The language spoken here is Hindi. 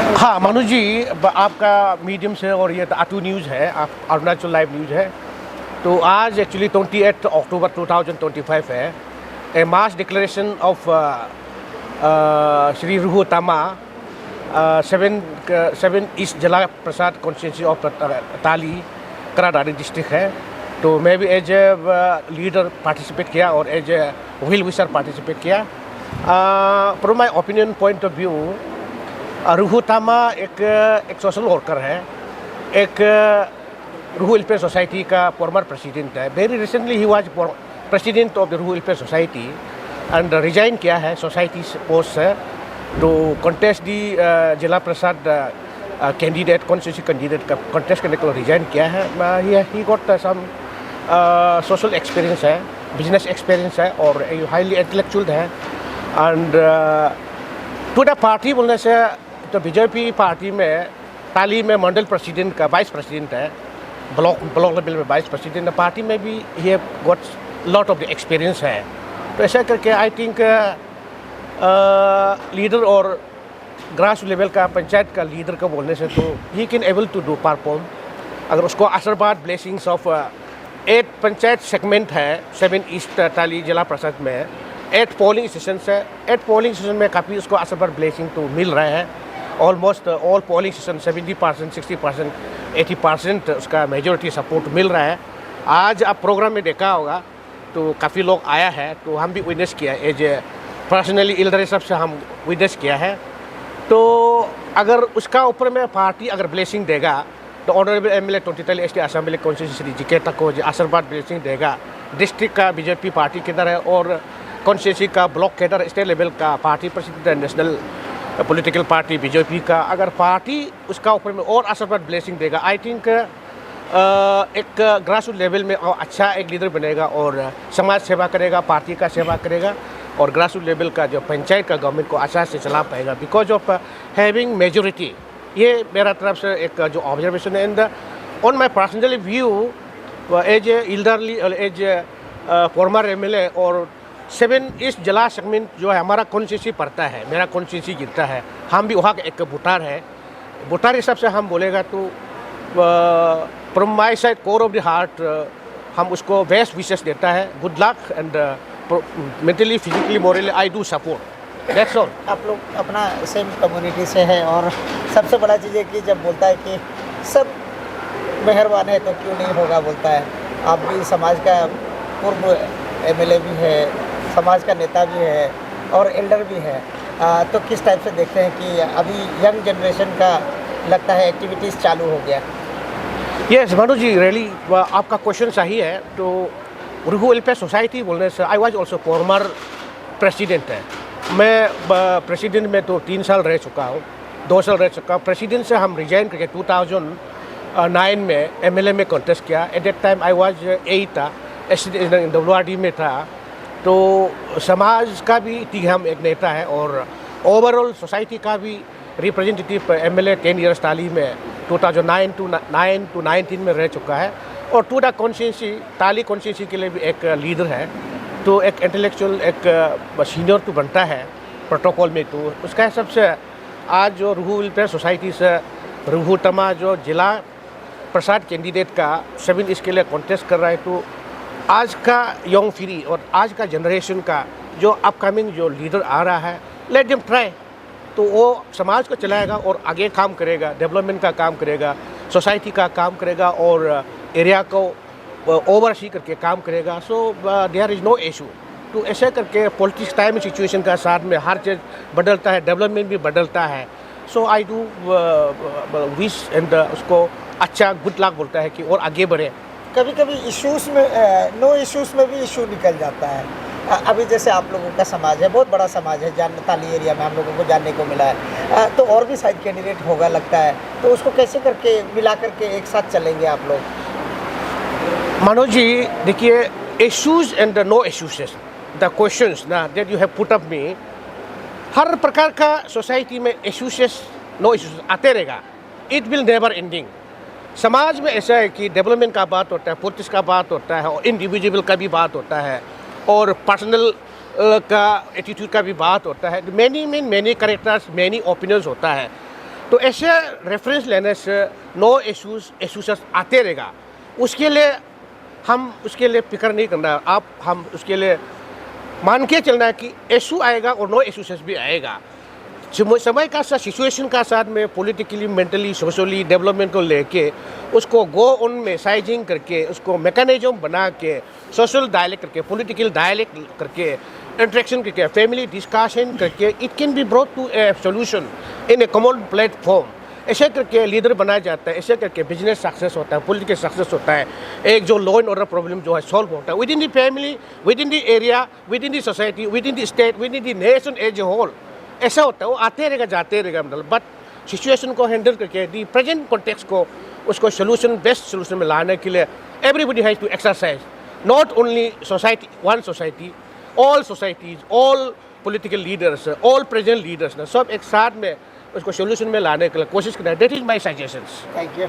हाँ मनु जी, आपका मीडियम से और ये आटू न्यूज़ है, आप अरुणाचल लाइव न्यूज़ है। तो आज एक्चुअली 28 अक्टूबर 2025 है। ए मास डिक्लेरेशन ऑफ श्री रुहु तामा 7 ईस्ट जिला प्रसाद कॉन्स्टिट्यूंसी ऑफ ताली कराडारी डिस्ट्रिक्ट है। तो मैं भी एज ए लीडर पार्टिसिपेट किया और as a well wisher participate किया। From my opinion point of view, Ruhu Tama एक सोशल वर्कर है, एक रुहु वेलफेयर सोसाइटी का फॉर्मर प्रेसिडेंट है। वेरी रिसेंटली ही was president of the Ruhu welfare society and resign किया है सोसाइटी पोस्ट से तो कॉन्टेस्ट दी जिला प्रसाद कैंडिडेट कॉन्स्टिट्यूंसी कैंडिडेट का कॉन्टेस्ट करने को रिजाइन किया है। He got some social experience है, बिजनेस एक्सपीरियंस है और हाईली इंटेलेक्चुअल है। एंड टू द पार्टी बोलने से तो बीजेपी पार्टी में ताली में मंडल प्रेसिडेंट का वाइस प्रेसिडेंट है, ब्लॉक लेवल में वाइस प्रेसिडेंट है। पार्टी में भी ये got lot of the experience है। तो ऐसा करके आई थिंक लीडर और ग्रास लेवल का पंचायत का लीडर का बोलने से तो ही can able to do perform. अगर उसको आशीर्वाद ब्लेसिंग्स ऑफ 8 पंचायत सेगमेंट है 7 ईस्ट ताली जिला प्रसाद में 8 पोलिंग स्टेशन है। 8 पोलिंग स्टेशन में काफ़ी उसको आशीर्वाद ब्लेसिंग तो मिल रहे हैं। ऑलमोस्ट ऑल पोलिंग स्टेशन 70%, 60%, 80% उसका मेजोरिटी सपोर्ट मिल रहा है। आज आप प्रोग्राम में देखा होगा तो काफ़ी लोग आया है, तो हम भी विटनेस किया एज ए पर्सनली इल्डर सब से हम विटनेस किया है। तो अगर उसका ऊपर में पार्टी अगर ब्लेसिंग देगा तो ऑनरेबल एमएलए टोंटिताली एसटी असेंबली कॉन्स्टिट्यूंसी जिके तक को आशीर्वाद ब्लेसिंग देगा। डिस्ट्रिक्ट का बीजेपी पार्टी किधर है और कॉन्स्टिट्यूंसी का ब्लॉक केडर स्टेट लेवल का party president national political party BJP का अगर पार्टी उसका ऊपर में और आशीर्वाद ब्लेसिंग देगा, आई थिंक एक ग्रास रूट लेवल में अच्छा एक लीडर बनेगा और समाज सेवा करेगा, पार्टी का सेवा करेगा और ग्रास रूट लेवल का जो पंचायत का गवर्नमेंट को अच्छा से चला पाएगा बिकॉज ऑफ हैविंग मेजोरिटी। ये मेरा तरफ से एक जो ऑब्जर्वेशन है। And on my personally view as a elderly as a former MLA और 7 ईस्ट जिला सेगमेंट जो है हमारा कॉन्स्टिट्यूंसी पड़ता है, मेरा कॉन्स्टिट्यूंसी गिरता है। हम भी वहाँ का एक वोटर है। वोटर हिसाब से हम बोलेगा तो from my side core of the heart हम उसको बेस्ट विशेस देता है। Good luck and mentally physically morally I do support, that's all. आप लोग अपना सेम कम्युनिटी से है और सबसे बड़ा चीज़ है कि जब बोलता है कि सब मेहरबान है तो क्यों नहीं होगा बोलता है। आप भी समाज का पूर्व एमएलए भी है, समाज का नेता भी है और एल्डर भी है। तो किस टाइप से देखते हैं कि अभी यंग जनरेशन का लगता है एक्टिविटीज़ चालू हो गया? यस मनु जी, रियली आपका क्वेश्चन सही है। तो रुहु वेलफेयर सोसाइटी बोलने से I was also farmer president है। मैं प्रेसिडेंट में तो 3 साल रह चुका हूँ, 2 साल रह चुका हूँ। प्रेसिडेंट से हम रिजाइन करके 2009 में एमएलए में कॉन्टेस्ट किया। At that time I was 8 था, WRD में था। तो समाज का भी हम एक नेता है और ओवरऑल सोसाइटी का भी रिप्रेजेंटेटिव एमएलए 10 ईयर्स ताली में 2009 to 19 में रह चुका है। और टू द कॉन्स्टिट्यूंसी ताली कॉन्स्टिट्यूंसी के लिए भी एक लीडर है। तो एक इंटेलेक्चुअल एक सीनियर तो बनता है प्रोटोकॉल में। तो उसका हिसाब से आज जो रुहु वेलफेयर सोसाइटी से रुहु तामा जो जिला प्रसाद कैंडिडेट का 7 इसके लिए कॉन्टेस्ट कर रहा है, तो आज का यंग पीढ़ी और आज का जनरेशन का जो अपकमिंग जो लीडर आ रहा है, लेट देम ट्राई। तो वो समाज को चलाएगा और आगे काम करेगा, डेवलपमेंट का काम करेगा, सोसाइटी का काम करेगा और एरिया को ओवरसी करके काम करेगा। So there is no issue. तो ऐसे करके पॉलिटिक्स टाइम सिचुएशन का साथ में हर चीज़ बदलता है, डेवलपमेंट भी बदलता है। सो आई डू विश एंड उसको अच्छा गुड लक बोलता है कि और आगे बढ़े। कभी कभी इश्यूज़ में नो इश्यूज़ में भी इशू निकल जाता है। अभी जैसे आप लोगों का समाज है, बहुत बड़ा समाज है, ताली एरिया में हम लोगों को जानने को मिला है। तो और भी शायद कैंडिडेट होगा लगता है, तो उसको कैसे करके मिला करके एक साथ चलेंगे आप लोग? मनोज जी देखिए, issues and no issues the questions ना that you have put up me, हर प्रकार का सोसाइटी में इश्यूज नो इश्यूज आते रहेगा। It will never ending. समाज में ऐसा है कि डेवलपमेंट का बात होता है, पॉलिटिक्स का बात होता है और इंडिविजुअल का भी बात होता है और पर्सनल का एटीट्यूड का भी बात होता है। मैनी करेक्टर्स, मैनी ओपिनियंस होता है। तो ऐसे रेफरेंस लेने से नो इश्यूज आते रहेगा। उसके लिए हम उसके लिए फिक्र नहीं करना, हम उसके लिए मान के चलना है कि इशू आएगा और नो इश्यूज भी आएगा। समय का साथ सिचुएशन का साथ में पॉलिटिकली, मेंटली, सोशली डेवलपमेंट को लेके उसको गो ऑन में साइजिंग करके उसको मैकेनिज्म बना के सोशल डायलेक्ट करके, पॉलिटिकल डायलेक्ट करके, इंटरेक्शन करके, फैमिली डिस्कशन करके it can be brought to a solution in a common platform. ऐसे करके लीडर बनाया जाता है, ऐसे करके बिजनेस सक्सेस होता है, पॉलिटिकल सक्सेस होता है, एक जो लॉ एंड ऑर्डर प्रॉब्लम जो है सॉल्व होता है within the family, within the area, within the society, within the state, within the nation as a whole. ऐसा होता है, वो आते रहेगा जाते रहेगा, मतलब बट सिचुएशन को हैंडल करके दी प्रेजेंट कॉन्टेक्स्ट को उसको सोल्यूशन, बेस्ट सोल्यूशन में लाने के लिए everybody has to exercise, not only society, one society, all societies, all political leaders, all present leaders ने सब एक साथ में उसको सोल्यूशन में लाने के लिए कोशिश करना है। That is my suggestions. Thank you.